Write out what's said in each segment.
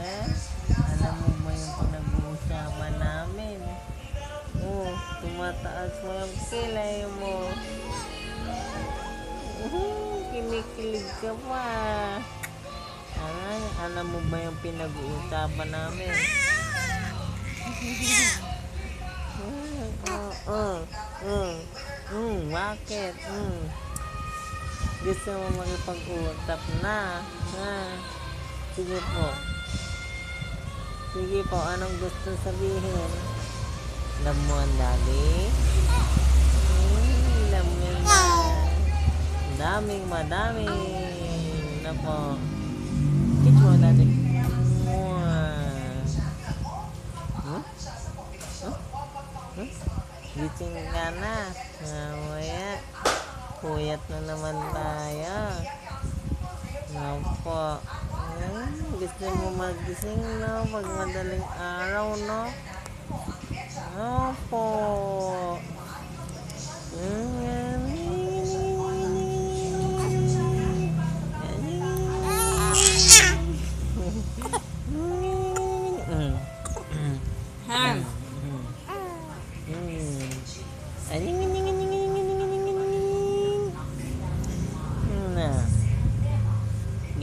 Eh, alam mo ba yung pinag-uusapan namin? Oh, tumataas mo yung kilay mo. Kinikilig ka pa. Alam mo ba yung pinag-uusapan namin? Bakit? Gusto mo makipag-uusap na? Sige po. Sige po, anong gusto sabihin? Love mo ang daddy? Love mo yan na. Madaming. Na po. Kiss mo daddy. Gising ka na. Mamaya. Puyat na naman tayo. Opo. Gusto mo magising, no? Pag madaling araw, no? Opo.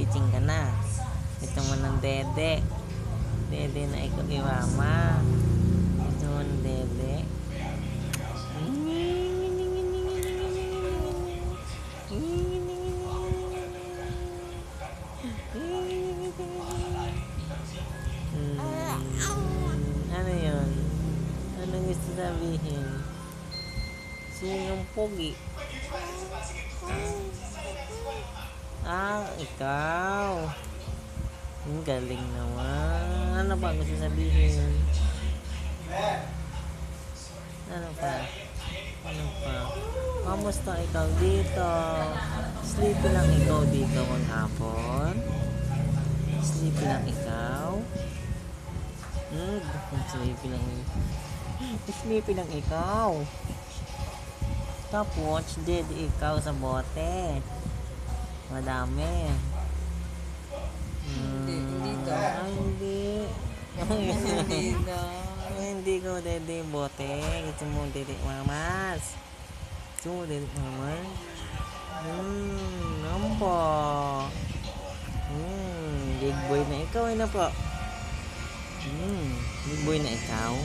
Gising ka na. Ito mo ng dede. Dede na ikaw iwama. Ito mo ng dede. Ano yun? Anong gusto sabihin? Sinong pogi? Ikaw. Ang galing naman. Ano ba gusto sabihin? Ano pa? Kamusta ikaw dito? Sleepy lang ikaw dito maghapon? Sleepy lang ikaw? Sleepy lang ikaw. Tapos, dead ikaw sa bote. Madami. Hindi daw. Hindi. Hindi daw. Hindi ko dede bote. Gusto mo dede mamas. Gusto mo dede mamas. Nampo. Big boy na ikaw. Ano po? Big boy na ikaw.